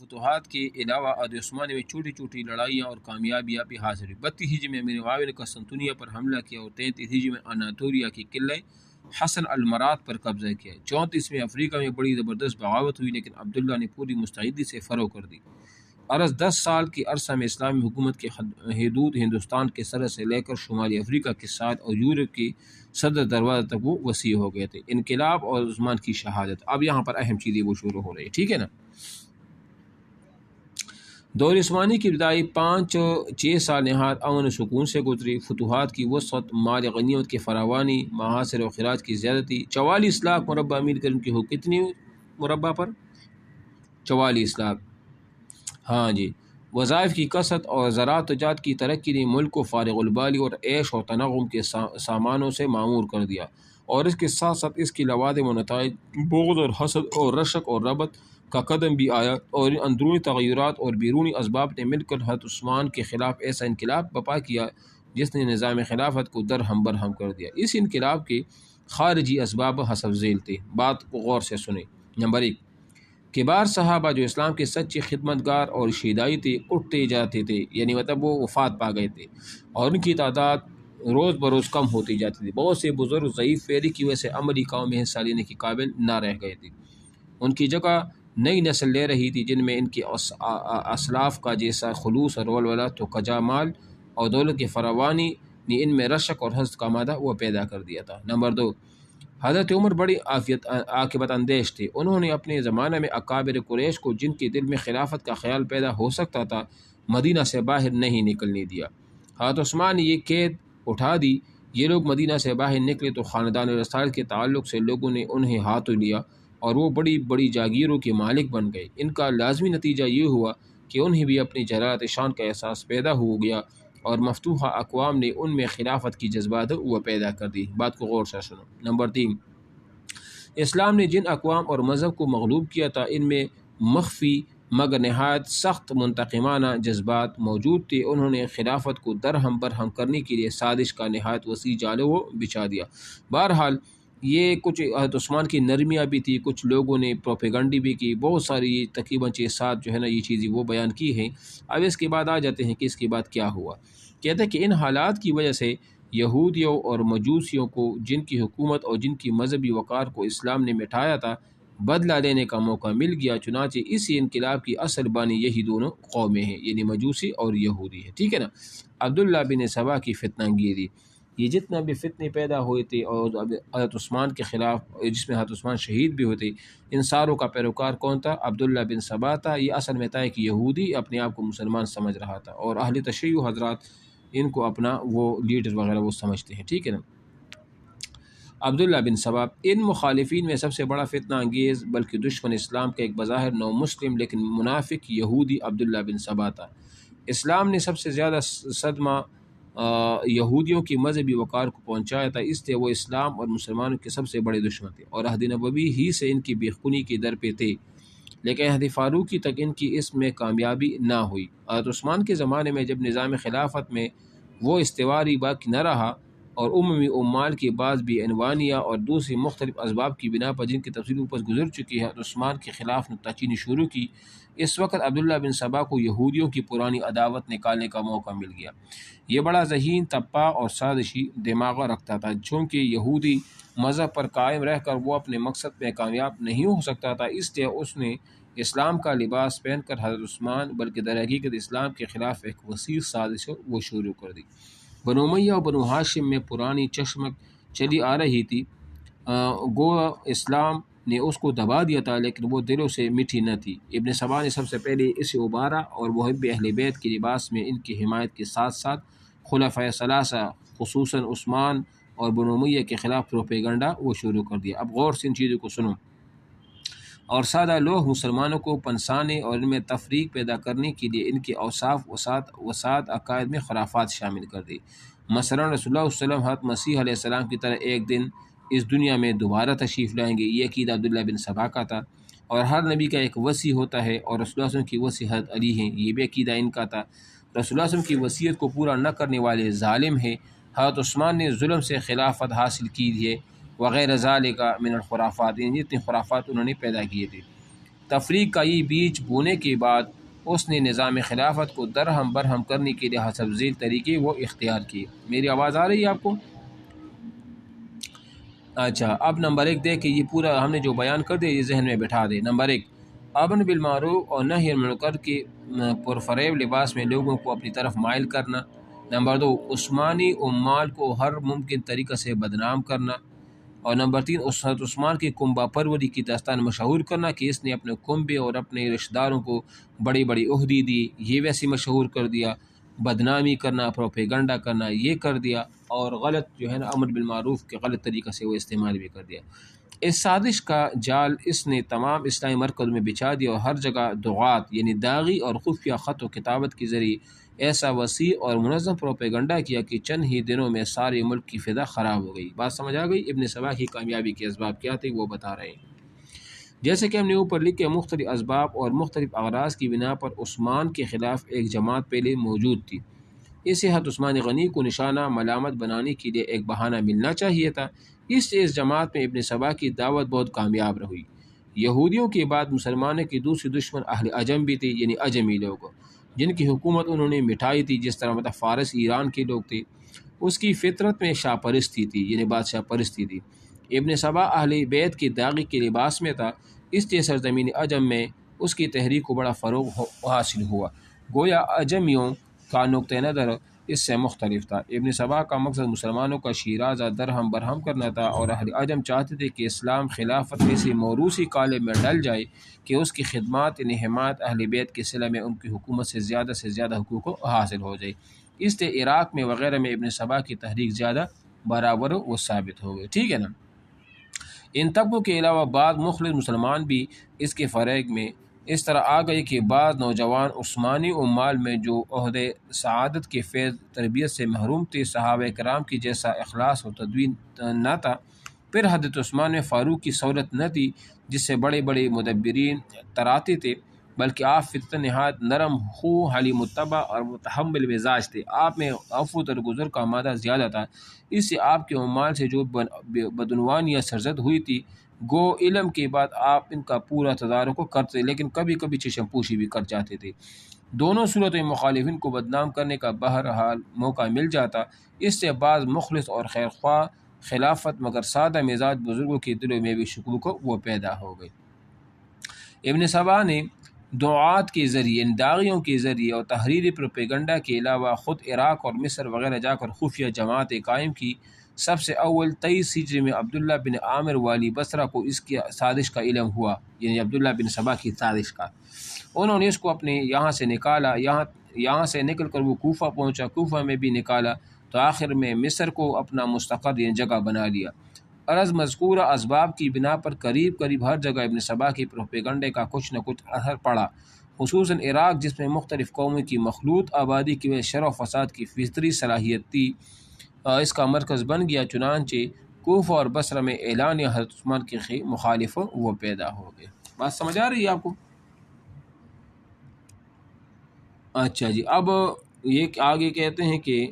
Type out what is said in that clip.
فتوحات کے علاوہ عہد عثمانی میں چھوٹی چھوٹی لڑائیاں اور کامیابیاں بھی حاصل ہوئی۔ 32 ہجری میں امیر معاویہ نے قسطنطنیہ پر حملہ کیا اور 33 ہجری میں اناطولیہ کی قلعہ حسن المرات پر قبضہ کیا۔ 34 میں افریقہ میں بڑی زبردست بغاوت ہوئی، لیکن عبداللہ نے پوری مستعدی سے فروغ کر دی۔ عرض 10 سال کی عرصہ میں اسلامی حکومت کی حدود ہندوستان کے سرحد سے لے کر شمالی افریقہ کے ساتھ اور یورپ کی صدر دروازہ تک وہ وسیع ہو گئے تھے۔ انقلاب اور عثمان کی شہادت، اب یہاں پر اہم چیزیں وہ شروع ہو رہی ہے، ٹھیک ہے نا۔ دور عثمانی کی ابتدائی 5-6 سال نہایت امن و سکون سے گزری۔ فتوحات کی وسعت، مال غنیمت کی فراوانی، محاصر و خراج کی زیادتی۔ 44 لاکھ مربع میل کرم کی ہو، کتنی مربع پر؟ 44 لاکھ، ہاں جی۔ وظائف کی کثرت اور زراعت تجارت کی ترقی نے ملک کو فارغ البالی اور عیش و تنعم کے سامانوں سے معمور کر دیا، اور اس کے ساتھ ساتھ اس کی لوازم و نتائج بغض اور حسد اور رشک اور ربط کا قدم بھی آیا، اور اندرونی تغیرات اور بیرونی اسباب نے مل کر حضرت عثمان کے خلاف ایسا انقلاب برپا کیا جس نے نظام خلافت کو درہم برہم کر دیا۔ اس انقلاب کے خارجی اسباب حسب ذیل تھے، بات کو غور سے سنیں۔ نمبر 1، کبار صحابہ جو اسلام کے سچے خدمتگار اور شیدائی تھے اٹھتے جاتے تھے، یعنی مطلب وہ وفات پا گئے تھے، اور ان کی تعداد روز بروز کم ہوتی جاتی تھی۔ بہت سے بزرگ ضعیف فیری کی وجہ سے عملی کام میں حصہ لینے کے قابل نہ رہ گئے تھے، ان کی جگہ نئی نسل لے رہی تھی جن میں ان کے اسلاف کا جیسا خلوص اور ولولہ تو کجا مال اور دولت کی فراوانی نے ان میں رشک اور حسد کا مادہ وہ پیدا کر دیا تھا۔ نمبر 2، حضرت عمر بڑی عاقبت اندیش تھے، انہوں نے اپنے زمانہ میں اکابر قریش کو جن کے دل میں خلافت کا خیال پیدا ہو سکتا تھا مدینہ سے باہر نہیں نکلنے دیا۔ حضرت عثمان نے یہ قید اٹھا دی، یہ لوگ مدینہ سے باہر نکلے تو خاندان رسائل کے تعلق سے لوگوں نے انہیں ہاتھ لیا اور وہ بڑی بڑی جاگیروں کے مالک بن گئے۔ ان کا لازمی نتیجہ یہ ہوا کہ انہیں بھی اپنی جلالت شان کا احساس پیدا ہو گیا، اور مفتوحہ اقوام نے ان میں خلافت کی جذبات وہ پیدا کر دی۔ بات کو غور سے سنو۔ نمبر 3، اسلام نے جن اقوام اور مذہب کو مغلوب کیا تھا ان میں مخفی مگر نہایت سخت منتقمانہ جذبات موجود تھے، انہوں نے خلافت کو درہم برہم کرنے کے لیے سازش کا نہایت وسیع جال وہ بچھا دیا۔ بہرحال یہ کچھ حضرت عثمان کی نرمیاں بھی تھی، کچھ لوگوں نے پروپیگنڈی بھی کی، بہت ساری تقریباً 6-7 جو ہے نا یہ چیزیں وہ بیان کی ہیں۔ اب اس کے بعد آ جاتے ہیں کہ اس کے بعد کیا ہوا۔ کہتے ہیں کہ ان حالات کی وجہ سے یہودیوں اور مجوسیوں کو جن کی حکومت اور جن کی مذہبی وقار کو اسلام نے مٹھایا تھا بدلہ لینے کا موقع مل گیا، چنانچہ اسی انقلاب کی اصل بانی یہی دونوں قومیں ہیں، یعنی مجوسی اور یہودی ہے، ٹھیک ہے نا۔ عبداللہ بن سبا کی فتنہ انگیزی، یہ جتنا بھی فتنے پیدا ہوئے تھے اور حضرت عثمان کے خلاف جس میں حضرت عثمان شہید بھی ہوتے، ان ساروں کا پیروکار کون تھا؟ عبداللہ بن سبا تھا۔ یہ اصل میں تھا کہ یہودی اپنے آپ کو مسلمان سمجھ رہا تھا، اور اہل تشیع حضرات ان کو اپنا وہ لیڈر وغیرہ وہ سمجھتے ہیں، ٹھیک ہے نا۔ عبداللہ بن سبا ان مخالفین میں سب سے بڑا فتنہ انگیز بلکہ دشمن اسلام کا ایک بظاہر نو مسلم لیکن منافق یہودی عبداللہ بن سبا تھا۔ اسلام نے سب سے زیادہ صدمہ یہودیوں کی مذہبی وقار کو پہنچایا تھا، اس لیے وہ اسلام اور مسلمانوں کے سب سے بڑے دشمن تھے اور عہد نبوی ہی سے ان کی بے خونی کی در پہ تھے، لیکن عہد فاروقی تک ان کی اس میں کامیابی نہ ہوئی۔ حضرت عثمان کے زمانے میں جب نظام خلافت میں وہ استواری باقی نہ رہا اور عمومی عمال کے بعض بھی عنوانیہ اور دوسری مختلف اسباب کی بنا پر جن کی تفصیل اوپر گزر چکی ہے حضرت عثمان کے خلاف نکتہ چینی شروع کی، اس وقت عبداللہ بن سبا کو یہودیوں کی پرانی عداوت نکالنے کا موقع مل گیا۔ یہ بڑا ذہین، تپا اور سازشی دماغ رکھتا تھا، چونکہ یہودی مذہب پر قائم رہ کر وہ اپنے مقصد میں کامیاب نہیں ہو سکتا تھا، اس لیے اس نے اسلام کا لباس پہن کر حضرت عثمان بلکہ در حقیقت اسلام کے خلاف ایک وسیع سازش وہ شروع کر دی۔ بنو امیہ اور بنو ہاشم میں پرانی چشمک چلی آ رہی تھی، گو اسلام نے اس کو دبا دیا تھا لیکن وہ دلوں سے میٹھی نہ تھی۔ ابن سبا نے سب سے پہلے اسے ابارا اور محب اہل بیت کے لباس میں ان کی حمایت کے ساتھ ساتھ خلفائے ثلاثہ خصوصاً عثمان اور بنو امیہ کے خلاف پروپیگنڈا وہ شروع کر دیا۔ اب غور سے ان چیزوں کو سنو۔ اور سادہ لوگ مسلمانوں کو پنسانے اور ان میں تفریق پیدا کرنے کے لیے ان کے اوصاف وسعت عقائد میں خرافات شامل کر دی۔ مثلا رسول اللہ صلی اللہ علیہ وسلم حضرت مسیح علیہ السلام کی طرح ایک دن اس دنیا میں دوبارہ تشریف لائیں گے، یہ عقیدہ عبداللہ بن سبا کا تھا۔ اور ہر نبی کا ایک وصی ہوتا ہے اور رسول اللہ صلی اللہ علیہ وسلم کی وصی حضرت علی ہیں، یہ بھی عقیدہ ان کا تھا۔ رسول اللہ صلی اللہ علیہ وسلم کی وصیت کو پورا نہ کرنے والے ظالم ہیں، حضرت عثمان نے ظلم سے خلافت حاصل کی ہے، وغیرہ ذالک من الخرافات، جتنے خرافات انہوں نے پیدا کیے تھے۔ تفریق کا یہ بیج بونے کے بعد اس نے نظام خلافت کو درہم برہم کرنے کے لیے حسب ذیل طریقے وہ اختیار کیے۔ میری آواز آ رہی ہے آپ کو؟ اچھا، اب نمبر 1 دے کہ یہ پورا ہم نے جو بیان کر دیا یہ ذہن میں بٹھا دے۔ نمبر 1، امر بالمعروف اور نہی عن المنکر کے پرفریب لباس میں لوگوں کو اپنی طرف مائل کرنا۔ نمبر 2، عثمانی عمال کو ہر ممکن طریقہ سے بدنام کرنا۔ اور نمبر 3، حضرت عثمان کی کنبہ پروری کی داستان مشہور کرنا کہ اس نے اپنے کنبے اور اپنے رشتہ داروں کو بڑی بڑی عہدے دی، یہ ویسے مشہور کر دیا۔ بدنامی کرنا، پروپیگنڈا کرنا یہ کر دیا، اور غلط جو ہے نا امر بالمعروف کے غلط طریقہ سے وہ استعمال بھی کر دیا۔ اس سازش کا جال اس نے تمام اسلامی مرکز میں بچھا دیا اور ہر جگہ دعات یعنی داغی اور خفیہ خط و کتابت کے ذریعے ایسا وسیع اور منظم پروپیگنڈا کیا کہ چند ہی دنوں میں سارے ملک کی فضا خراب ہو گئی۔ بات سمجھ آ گئی؟ ابن سبا کی کامیابی کے اسباب کیا تھے وہ بتا رہے ہیں۔ جیسے کہ ہم نے اوپر لکھے مختلف اسباب اور مختلف اغراض کی بنا پر عثمان کے خلاف ایک جماعت پہلے موجود تھی۔ اسے حضرت عثمان غنی کو نشانہ ملامت بنانے کے لیے ایک بہانہ ملنا چاہیے تھا، اس سے اس جماعت میں ابن سبا کی دعوت بہت کامیاب رہی۔ یہودیوں کے بعد مسلمانوں کی دوسری دشمن اہل عجم بھی تھی، یعنی عجمی لوگ جن کی حکومت انہوں نے مٹھائی تھی، جس طرح مطلب فارس ایران کے لوگ تھے۔ اس کی فطرت میں شاہ پرستی تھی، یعنی بادشاہ پرستی تھی۔ ابن سبا اہل بیت کی داغی کے لباس میں تھا، اس لیے سرزمین عجم میں اس کی تحریک کو بڑا فروغ حاصل ہوا۔ گویا عجمیوں کا نقطہ نظر اس سے مختلف تھا۔ ابن سبا کا مقصد مسلمانوں کا شیرازہ درہم برہم کرنا تھا، اور اہل عجم چاہتے تھے کہ اسلام خلافت ایسی موروثی کالے میں ڈل جائے کہ اس کی خدمات یعنی حمایت اہل بیت کے صلہ میں ان کی حکومت سے زیادہ حقوق حاصل ہو جائے۔ اس لیے عراق میں وغیرہ میں ابن سبا کی تحریک زیادہ برابر و ثابت ہو گئی۔ ٹھیک ہے نا؟ ان طبقوں کے علاوہ بعض مخلص مسلمان بھی اس کے فریق میں اس طرح آ گئے کہ بعض نوجوان عثمانی عمال میں جو عہدے سعادت کے فیض تربیت سے محروم تھے، صحابہ کرام کی جیسا اخلاص و تدوین نہ تھا، پھر حضرت عثمان میں فاروق کی سہولت نہ تھی جس سے بڑے بڑے مدبرین تراتے تھے، بلکہ آپ فطرت نہایت نرم خو، حلیم متبع اور متحمل مزاج تھے۔ آپ میں عفو درگزر کا مادہ زیادہ تھا، اس سے آپ کے عمال سے جو بدعنوانیاں سرزد ہوئی تھی، گو علم کے بعد آپ ان کا پورا تدارک کرتے، لیکن کبھی کبھی چشم پوشی بھی کر جاتے تھے۔ دونوں صورتوں میں مخالفین کو بدنام کرنے کا بہرحال موقع مل جاتا، اس سے بعض مخلص اور خیر خواہ خلافت مگر سادہ مزاج بزرگوں کے دلوں میں بھی شکوک وہ پیدا ہو گئی۔ ابن سبا نے دعات کے ذریعے، داغیوں کے ذریعے اور تحریری پروپیگنڈا کے علاوہ خود عراق اور مصر وغیرہ جا کر خفیہ جماعتیں قائم کی۔ سب سے اول 23 ہجری میں عبداللہ بن عامر والی بصرہ کو اس کی سازش کا علم ہوا، یعنی عبداللہ بن سبا کی سازش کا۔ انہوں نے اس کو اپنے یہاں سے نکالا، یہاں سے نکل کر وہ کوفہ پہنچا، کوفہ میں بھی نکالا، تو آخر میں مصر کو اپنا مستقر یعنی جگہ بنا لیا۔ عرض مذکورہ اسباب کی بنا پر قریب ہر جگہ ابن سبا کی پروپیگنڈے کا کچھ نہ کچھ اثر پڑا، خصوصاً عراق جس میں مختلف قوموں کی مخلوط آبادی کی وجہ شر و فساد کی فطری صلاحیت تھی، اس کا مرکز بن گیا۔ چنانچہ کوفہ اور بصرہ میں اعلان حضرت عثمان کے مخالف وہ پیدا ہو گئے۔ بات سمجھ آ رہی ہے آپ کو؟ اچھا جی، اب یہ آگے کہتے ہیں کہ